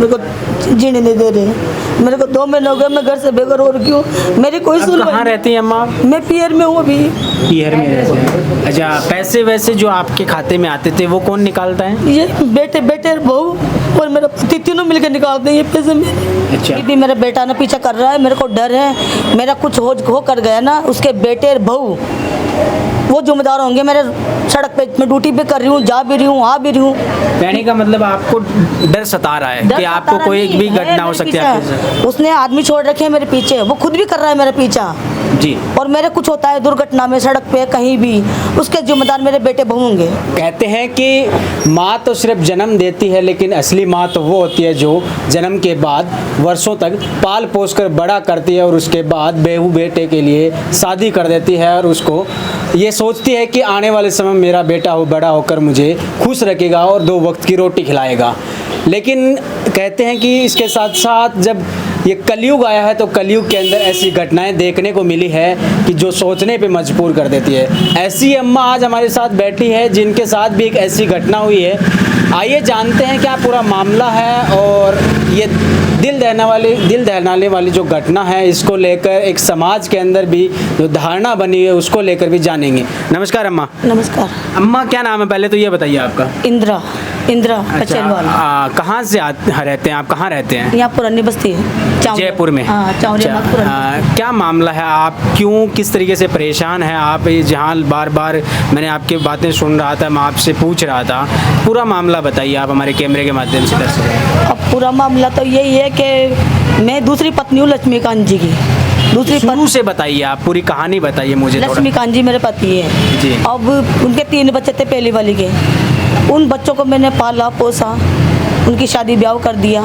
मेरे को जीने नहीं दे रहे। मेरे को 2 महीने हो गए, मैं घर से बेघर हो रही हूँ। मेरी कोई सुनवाई। कहाँ रहती हैं अम्मा? मैं पीयर में हूँ अभी। पीहर में रहते हैं। अच्छा, पैसे वैसे जो आपके खाते में आते थे वो कौन निकालता है? ये बेटे बहू और मेरा पति तीनों मिलकर निकालते हैं ये पैसे मेरे। अच्छा। भी मेरा बेटा ना पीछा कर रहा है, मेरे को डर है मेरा कुछ हो कर गया ना, उसके बेटे और बहू वो जिम्मेदार होंगे। मेरे सड़क पे मैं ड्यूटी पे कर रही हूँ, जा भी रही हूँ, आ भी रही हूँ। कहने का मतलब आपको डर सता रहा है कि आपको कोई भी घटना हो सकती है आपके साथ। उसने आदमी छोड़ रखे हैं मेरे पीछे, वो खुद भी कर रहा है मेरा पीछा जी। और मेरे कुछ होता है दुर्घटना में सड़क पे कहीं भी, उसके जिम्मेदार मेरे बेटे बहू होंगे। कहते हैं कि माँ तो सिर्फ जन्म देती है, लेकिन असली माँ तो वो होती है जो जन्म के बाद वर्षों तक पाल पोस कर बड़ा करती है और उसके बाद बहू बेटे के लिए शादी कर देती है और उसको ये सोचती है कि आने वाले समय मेरा बेटा हो बड़ा होकर मुझे खुश रखेगा और 2 वक्त की रोटी खिलाएगा। लेकिन कहते हैं कि इसके साथ साथ जब ये कलयुग आया है तो कलयुग के अंदर ऐसी घटनाएं देखने को मिली है कि जो सोचने पे मजबूर कर देती है। ऐसी अम्मा आज हमारे साथ बैठी है जिनके साथ भी एक ऐसी घटना हुई है। आइए जानते हैं क्या पूरा मामला है और ये दिल दहलाने वाली जो घटना है इसको लेकर एक समाज के अंदर भी जो धारणा बनी है उसको लेकर भी जानेंगे। नमस्कार अम्मा। नमस्कार। अम्मा क्या नाम है पहले तो ये बताइए आपका? इंदिरा अच्छा, कचरवाल। कहाँ से रहते हैं आप? कहाँ रहते हैं? यहाँ पुरानी बस्ती है जयपुर में। हाँ, क्या मामला है? आप क्यों किस तरीके से परेशान हैं आप? जहाँ बार बार मैंने आपकी बातें सुन रहा था, मैं आपसे पूछ रहा था, पूरा मामला बताइए आप हमारे कैमरे के माध्यम से दर्शकों। अब पूरा मामला तो यही है कि मैं दूसरी पत्नी हूँ लक्ष्मीकांत जी की। शुरू से बताइए, आप पूरी कहानी बताइए मुझे। लक्ष्मीकांत जी मेरे पति है जी। अब उनके 3 बच्चे थे पहली वाली के। उन बच्चों को मैंने पाला पोसा, उनकी शादी ब्याह कर दिया।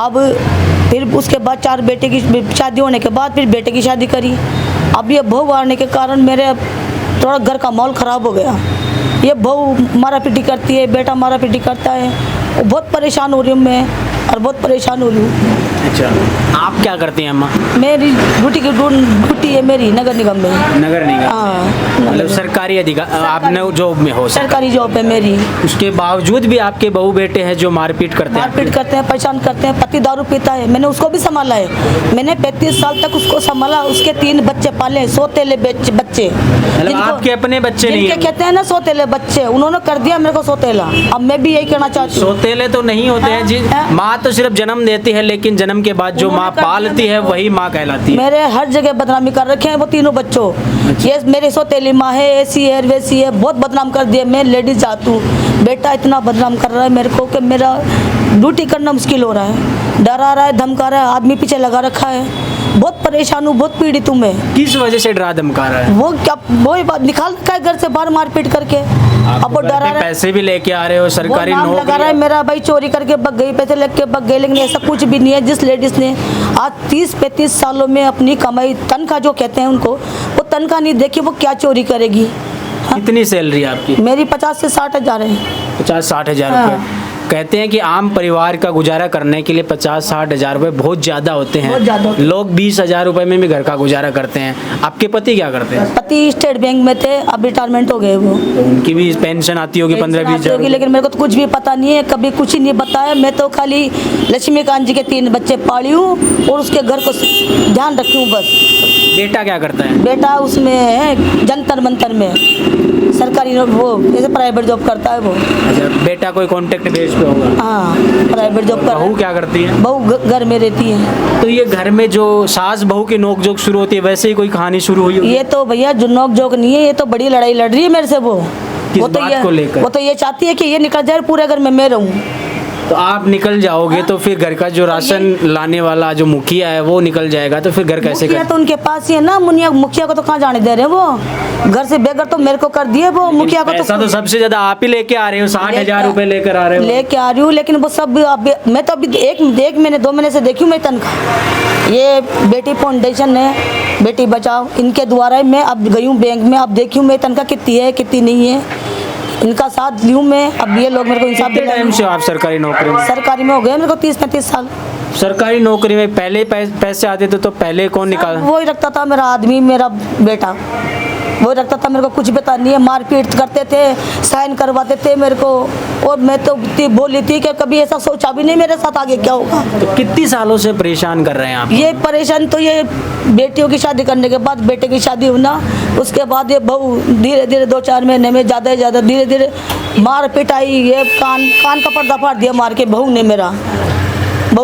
अब फिर उसके बाद 4 बेटे की शादी होने के बाद फिर बेटे की शादी करी। अब ये बहू आने के कारण मेरे थोड़ा घर का माहौल ख़राब हो गया। ये बहू मारा पीटी करती है, बेटा मारा पीटी करता है। बहुत परेशान हो रही हूँ मैं और बहुत परेशान हो रही हूँ। अच्छा, आप क्या करती हैं अम्मा? मेरी ड्यूटी है मेरी नगर निगम में। नगर निगम? हाँ, मतलब सरकारी अधिकारी आपने जॉब में हो? सरकारी जॉब है मेरी। उसके बावजूद भी आपके बहू बेटे हैं जो मारपीट करते हैं? मारपीट करते हैं, परेशान करते हैं। पति दारू पीता है, मैंने उसको भी संभाला है। मैंने 35 साल तक उसको संभाला। उसके 3 बच्चे पाले, सोतेले बच्चे। मतलब आपके अपने बच्चे नहीं है? कहते हैं ना सोतेले बच्चे, उन्होंने कर दिया मेरे को सोतेला। अब मैं भी यही कहना चाहती हूँ। सोतेले तो नहीं होते हैं जी। माँ तो सिर्फ जन्म देती है, लेकिन जन्म के बाद जो माँ पालती है वही माँ कहलाती है। मेरे हर जगह बदनामी कर रखे हैं वो तीनों बच्चों। ये मेरी सोतेली माँ है, ऐसी है वैसी है, बहुत बदनाम कर दिया। मैं लेडीज चाहती हूँ, बेटा इतना बदनाम कर रहा है मेरे को कि मेरा ड्यूटी करना मुश्किल हो रहा है। डरा रहा है, धमका रहा है, आदमी पीछे लगा रखा है। बहुत परेशान हूँ, बहुत पीड़ित हूँ मैं। किस वजह से डरा धमका रहा है? वो क्या वही बात निकाल रखा है घर से बाहर मारपीट करके। अब वो डरा रहा है, पैसे भी लेके आ रहे हो, सरकारी नाम लगा रहा है मेरा भाई चोरी करके बग गई, पैसे लेके बग गई। लेकिन ऐसा कुछ भी नहीं है। जिस लेडीज ने आज 30-35 सालों में अपनी कमाई तनख्वाह जो कहते हैं उनको, वो तनख्वाह नहीं देखी, वो क्या चोरी करेगी? कितनी सैलरी है आपकी? मेरी 50 से 60 हज़ार है। 50-60 हज़ार रुपये। कहते हैं कि आम परिवार का गुजारा करने के लिए 50-60 हज़ार रुपये बहुत ज़्यादा होते हैं। लोग 20 हज़ार रुपये में भी घर का गुजारा करते हैं। आपके पति क्या करते हैं? पति स्टेट बैंक में थे, अब रिटायरमेंट हो गए वो। उनकी भी पेंशन आती होगी 15-20 हज़ार? लेकिन मेरे को तो कुछ भी पता नहीं है, कभी कुछ ही नहीं बताया। मैं तो खाली लक्ष्मीकांत जी के 3 बच्चे पाली हूँ और उसके घर को ध्यान रखी हूँ बस। बेटा क्या करता है? बेटा उसमें है जंतर मंतर में सरकारी, वो जैसे प्राइवेट जॉब करता है वो। अच्छा, बेटा कोई कॉन्ट्रैक्ट बेस पे होगा? हाँ, प्राइवेट जॉब कर। बहू क्या करती है? बहू घर में रहती है। तो ये घर में जो सास बहू की नोक जोक शुरू होती है, वैसे ही कोई कहानी शुरू हुई होगी? ये तो भैया जो नोक जोक नहीं है, ये तो बड़ी लड़ाई लड़ रही है मेरे से वो। किस बात को लेकर? वो तो ये चाहती है कि ये निकल जाए पूरे घर में मैं रहूँ। तो आप निकल जाओगे तो फिर घर का जो राशन लाने वाला जो मुखिया है वो निकल जाएगा, तो फिर घर कैसे मुखिया तो उनके पास ही है ना। मुखिया को तो कहाँ जाने दे रहे वो? घर से बेघर तो मेरे को कर दिए वो। मुखिया को पैसा तो सबसे ज्यादा आप ही लेके आ रहे हो, 60 हज़ार रुपए लेकर आ रहे हो। लेके आ रही हूँ, लेकिन वो सब मैं तो अभी 1 महीने 2 महीने से देखी हूँ मैं तनख्वाह। ये बेटी फाउंडेशन है, बेटी बचाओ, इनके द्वारा मैं अब गई हूँ बैंक में। अब देखी हूँ मैं तनख्वाह कितनी है कितनी नहीं है, इनका साथ लूँ मैं। अब ये लोग मेरे को इंसाफ कितने टाइम से आप सरकारी नौकरी में? सरकारी में हो गया मेरे को 30-35 साल। सरकारी नौकरी में पहले पैसे आते थे तो पहले कौन निकाल? वही रखता था मेरा आदमी, मेरा बेटा। वो रखता था, मेरे को कुछ पता नहीं है। मारपीट करते थे, साइन करवाते थे मेरे को, और मैं तो इतनी बोली थी कि कभी ऐसा सोचा भी नहीं मेरे साथ आगे क्या होगा। तो कितनी सालों से परेशान कर रहे हैं आप? ये परेशान तो ये बेटियों की शादी करने के बाद, बेटे की शादी हुई उसके बाद ये बहू धीरे धीरे 2-4 महीने में ज़्यादा से ज़्यादा धीरे धीरे मार पिटाई, ये कान का पर्दा फाड़ दिया मार के बहू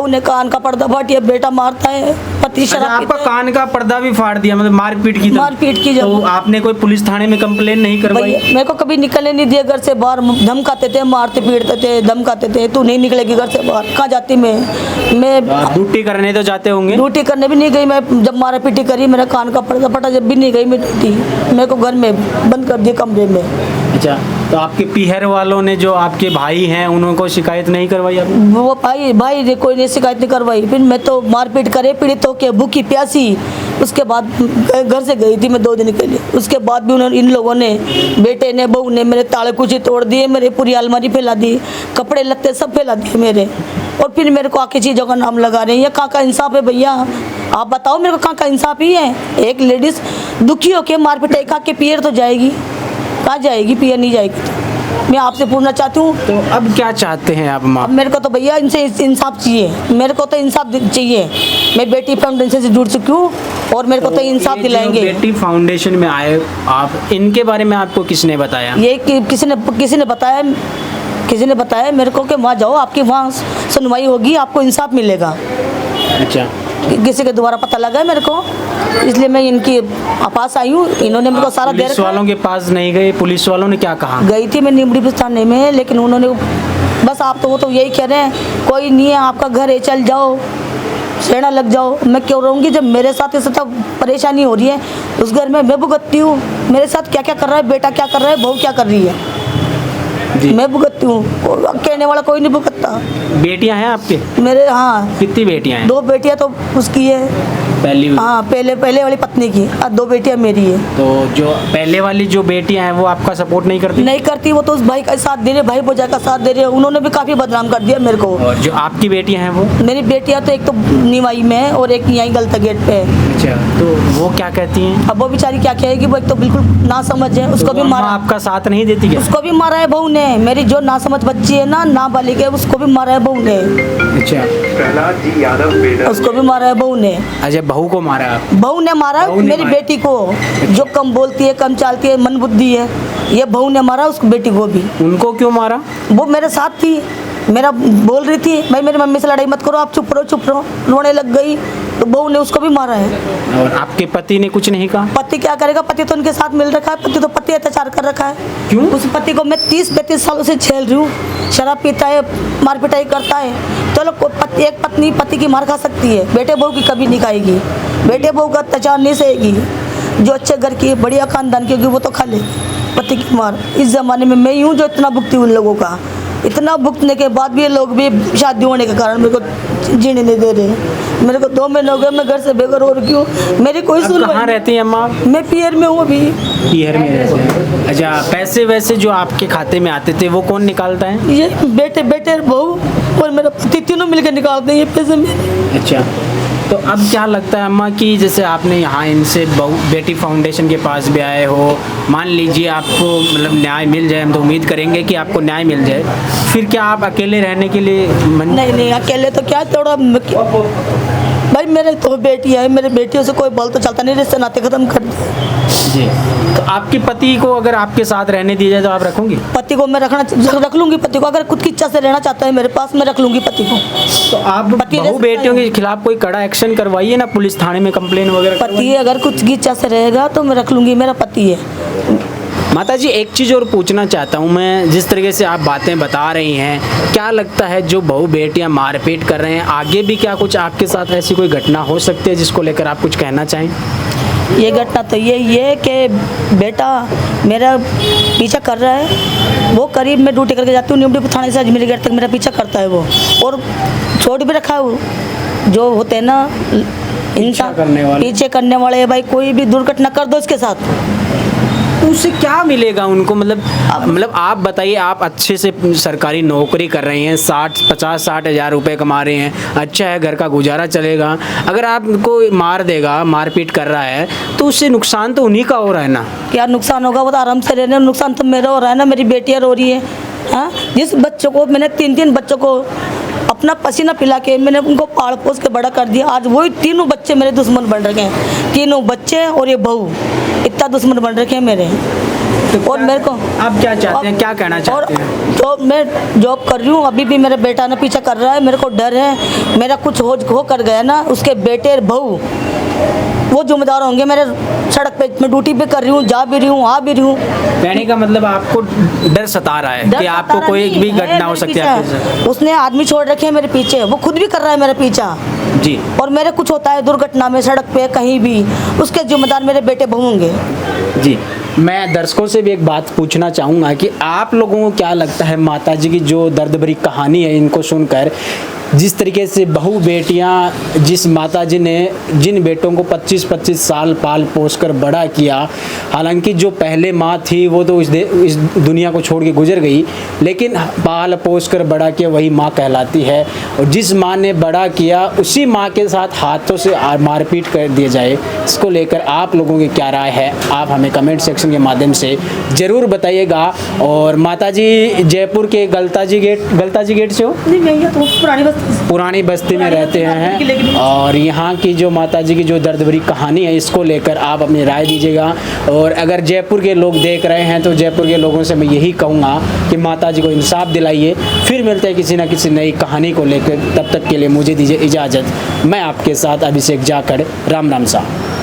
ने कान का पर्दा फाड़, ये बेटा मारता है, पति शराब आपका पीता है। कान का पर्दा भी फाड़ दिया, मतलब मारपीट की? मारपीट की तो आपने कोई पुलिस थाने में कंप्लेन नहीं करवाई? भैया मेरे को कभी निकलने नहीं दिया घर से बाहर, धमकाते थे, मारते पीटते थे, धमकाते थे, तू नहीं निकलेगी घर से बाहर। कहाँ जाती मैं ड्यूटी करने तो जाते होंगे? ड्यूटी करने भी नहीं गई मैं। जब मारा पीटी करी, मेरा कान का पर्दा फटा, जब भी नहीं गई मैं ड्यूटी। मेरे को घर में बंद कर दिया कमरे में। अच्छा, तो आपके पीहर वालों ने, जो आपके भाई हैं, उनको शिकायत नहीं करवाई आपने? वो भाई ने कोई ने शिकायत नहीं करवाई। फिर मैं तो मारपीट करे, पीड़ित होके, भूखी प्यासी, उसके बाद घर से गई थी मैं 2 दिन के लिए। उसके बाद भी उन्होंने, इन लोगों ने, बेटे ने, बहू ने मेरे ताले कुची तोड़ दिए, मेरे पूरी अलमारी फैला दी, कपड़े लत्ते सब फैला दिए मेरे। और फिर मेरे को आके चीज़ों का नाम लगा रहे हैं। ये कहाँ का इंसाफ है भैया? आप बताओ मेरे को, कहाँ का इंसाफ ही है? एक लेडीज़ दुखी होके मारपीटाई खा के पियर तो जाएगी, कहाँ जाएगी? पियर नहीं जाएगी। मैं आपसे पूछना चाहती हूँ, तो अब क्या चाहते हैं आप माँ? अब मेरे को तो भैया इनसे इंसाफ चाहिए, मेरे को तो इंसाफ चाहिए। मैं बेटी फाउंडेशन से जुड़ चुकी हूँ और मेरे को तो इंसाफ ये जो दिलाएंगे। बेटी फाउंडेशन में आए आप, इनके बारे में आपको किसने बताया? ये किसी ने बताया मेरे को कि वहाँ जाओ, आपकी वहाँ सुनवाई होगी, आपको इंसाफ मिलेगा। अच्छा, किसी के द्वारा पता लगा है मेरे को, इसलिए मैं इनकी पास आई हूँ। इन्होंने मेरे को सारा दे पुलिस रखा है। वालों के पास नहीं गए? पुलिस वालों ने क्या कहा? गई थी मैं नीमड़ी थाने में, लेकिन उन्होंने बस आप तो वो तो यही कह रहे हैं, कोई नहीं है, आपका घर है, चल जाओ, सेना लग जाओ। मैं क्यों रहूँगी जब मेरे साथ इस तब परेशानी हो रही है? उस घर में मैं भुगतती हूँ, मेरे साथ क्या क्या कर रहा है, बेटा क्या कर रहा है, बहू क्या कर रही है, जी। मैं भुगतती हूँ, कहने वाला कोई नहीं भुगतता। बेटियां हैं आपके? मेरे, हाँ, कितनी बेटियां हैं? 2 बेटियाँ तो उसकी है, पहली? हाँ, पहले वाली पत्नी की, और 2 बेटियाँ मेरी है। तो जो पहले वाली जो बेटियां हैं वो आपका सपोर्ट नहीं करती? नहीं करती, वो तो उस भाई का साथ दे रहे, भाई भोजा का साथ दे रहे, उन्होंने भी काफ़ी बदनाम कर दिया मेरे को। और जो आपकी बेटियां हैं वो? मेरी बेटियाँ तो एक तो निवाई में है और एक यहीं गलता गेट पे है। अच्छा, तो वो क्या कहती हैं? अब वो बेचारी क्या कहेगी? वो एक तो बिल्कुल ना समझ है, उसको भी अम्मा मारा, आपका साथ नहीं देती क्या? उसको भी मारा है बहू ने। मेरी जो नासमझ बच्ची है ना, नाबालिग है, उसको भी मारा है बहू ने, अच्छा, प्रहलाद जी यादव बेटा उसको भी मारा है बहू ने। अच्छा, बहू को मारा आप? बहू ने मारा बहू ने मेरी मारा। बेटी को, जो कम बोलती है, कम चालती है, मन बुद्धि है, ये बहू ने मारा उसको, बेटी को भी। उनको क्यों मारा? वो मेरे साथ थी, मेरा बोल रही थी भाई मेरी मम्मी से लड़ाई मत करो, आप चुप रहो, रोने लग गई, तो बहू ने उसको भी मारा है। और आपके पति ने कुछ नहीं कहा? पति क्या करेगा? पति तो उनके साथ मिल रखा है, पति अत्याचार कर रखा है। क्यों? उस पति को मैं 30-35 सालों से झेल रही हूँ। शराब पीता है, मार पिटाई करता है। चलो एक पत्नी पति की मार खा सकती है, बेटे बहू की कभी नहीं खाएगी, बेटे बहू का अत्याचार नहीं सहेगी। जो अच्छे घर की, बढ़िया खानदान की होगी वो तो खा लेगी पति की मार। इस ज़माने में मैं ही हूँ जो इतना भुगती हूँ उन लोगों का। इतना भुगतने के बाद भी ये लोग भी शादी होने के कारण मेरे को जीने नहीं दे रहे। मेरे को 2 महीने हो गए, मैं घर से बेघर हो रही हूँ, मेरी कोई अब सुनवाई कहाँ नहीं। रहती हैं अम्मा? मैं पियर में हूँ अभी। पीहर में रहते हैं। अच्छा, पैसे वैसे जो आपके खाते में आते थे वो कौन निकालता है? ये बेटे बहू और मेरा पति तीनों मिलकर निकालते हैं ये पैसे मेरे। अच्छा, तो अब क्या लगता है अम्मा कि जैसे आपने यहाँ इनसे बेटी फाउंडेशन के पास भी आए हो, मान लीजिए आपको मतलब न्याय मिल जाए, हम तो उम्मीद करेंगे कि आपको न्याय मिल जाए, फिर क्या आप अकेले रहने के लिए नहीं, अकेले तो क्या, थोड़ा भाई मेरे तो बेटी है, मेरे बेटियों से कोई बोल तो चलता नहीं, रिश्ते नाते खत्म कर दिए। जी, तो आपके पति को अगर आपके साथ रहने दिया जाए तो आप रखोगी? पति को मैं रख लूंगी। पति को अगर खुद की इच्छा से रहना चाहता है मेरे पास, मैं रख लूंगी पति को। तो आप पति रह बहू सकता बेटियों है। के खिलाफ कोई कड़ा एक्शन करवाइए ना, पुलिस थाने में कंप्लेन वगैरह पति अगर खुद की इच्छा से रहेगा तो मैं रख लूंगी, मेरा पति है। माता जी, एक चीज़ और पूछना चाहता हूँ मैं, जिस तरीके से आप बातें बता रही हैं, क्या लगता है जो बहू बेटियाँ मारपीट कर रहे हैं, आगे भी क्या कुछ आपके साथ ऐसी कोई घटना हो सकती है जिसको लेकर आप कुछ कहना चाहें? ये घटना तो ये कि बेटा मेरा पीछा कर रहा है, वो करीब मैं ड्यूटी करके जाती हूँ नीमड़ी थाने से अजमेर गेट तक, मेरा पीछा करता है वो, और छोड़ भी रखा है वो, जो होते हैं ना इंसान करने वाले। पीछे करने वाले। भाई कोई भी दुर्घटना कर दो इसके साथ, तो उससे क्या मिलेगा उनको? मतलब आप बताइए, आप अच्छे से सरकारी नौकरी कर रही हैं, 50-60 हज़ार रुपये कमा रहे हैं, अच्छा है, घर का गुजारा चलेगा। अगर आपको मार देगा, मारपीट कर रहा है, तो उससे नुकसान तो उन्हीं का हो रहा है ना। क्या नुकसान होगा? वो तो आराम से रहने, नुकसान तो मेरा हो रहा है ना, मेरी बेटियाँ रो रही है। हाँ, जिस बच्चों को मैंने 3 बच्चों को अपना पसीना पिला के मैंने उनको पाल पोस के बड़ा कर दिया, आज वही 3 बच्चे मेरे दुश्मन बन रखे हैं। 3 बच्चे और ये बहू, इतना दुश्मन बन रखे हैं मेरे। तो और मेरे को आप क्या चाहते हैं, क्या कहना चाहते हैं? जो मैं जॉब कर रही हूँ, अभी भी मेरा बेटा ना पीछा कर रहा है, मेरे को डर है, मेरा कुछ हो कर गया ना, उसके बेटे बहू वो जिम्मेदार होंगे। मेरे सड़क पे मैं ड्यूटी पे कर रही हूँ, जा भी रही हूँ, आ भी रही हूँ। कहने का मतलब आपको डर सता रहा है कि आपको कोई भी घटना हो सकती है आपके साथ। उसने आदमी छोड़ रखे हैं मेरे पीछे, वो खुद भी कर रहा है मेरा पीछा जी। और मेरे कुछ होता है दुर्घटना में, सड़क पे कहीं भी, उसके जिम्मेदार मेरे बेटे बहू होंगे। जी, मैं दर्शकों से भी एक बात पूछना चाहूँगा कि आप लोगों को क्या लगता है, माताजी की जो दर्द भरी कहानी है, इनको सुनकर, जिस तरीके से बहू बेटियां, जिस माताजी ने जिन बेटों को 25-25 साल पाल पोस कर बड़ा किया, हालांकि जो पहले माँ थी वो तो इस दुनिया को छोड़ के गुजर गई, लेकिन पाल पोस कर बड़ा किया वही माँ कहलाती है। और जिस माँ ने बड़ा किया उसी माँ के साथ हाथों से मारपीट कर दिया जाए, इसको लेकर आप लोगों की क्या राय है, आप हमें कमेंट सेक्शन के माध्यम से ज़रूर बताइएगा। और माताजी जयपुर के गलताजी गेट से हो? नहीं, मैं तो पुरानी बस्ती में रहते हैं, और यहाँ की जो माताजी की जो दर्द भरी कहानी है, इसको लेकर आप अपनी राय दीजिएगा। और अगर जयपुर के लोग देख रहे हैं तो जयपुर के लोगों से मैं यही कहूँगा कि माताजी को इंसाफ दिलाइए। फिर मिलते हैं किसी न किसी नई कहानी को लेकर, तब तक के लिए मुझे दीजिए इजाज़त। मैं आपके साथ अभिषेक जाखड़, राम राम साहब।